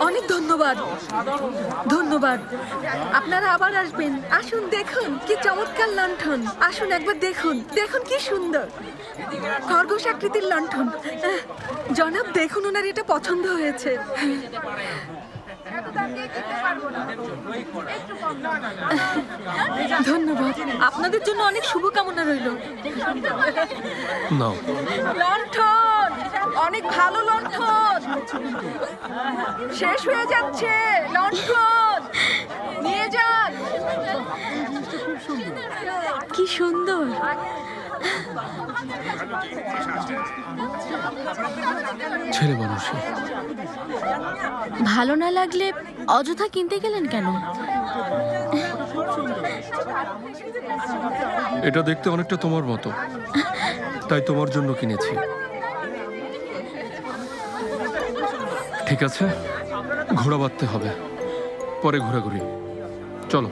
অনেক ধন্যবাদ। ধন্যবাদ। আপনারা আবার আসবেন। আসুন দেখুন কি চমৎকার লণ্ঠন। আসুন একবার দেখুন। দেখুন কি সুন্দর খরগোশ আকৃতির লণ্ঠন। জনাব দেখুন, ওনার এটা পছন্দ হয়েছে। ধন্যবাদ। আপনাদের জন্য অনেক শুভকামনা রইল। নাও। লণ্ঠন, অনেক ভালো লণ্ঠন। শেষ হয়ে যাচ্ছে লণ্ঠন, নিয়ে যান। কি সুন্দর। ছেলে মানুষই। ভালো না লাগলে অযথা কিনতে গেলেন কেন? এটা দেখতে অনেকটা তোমার মতো, তাই তোমার জন্য কিনেছি। ঠিক আছে, ঘোড়া বাঁধতে হবে, পরে ঘোরাঘুরি। চলো।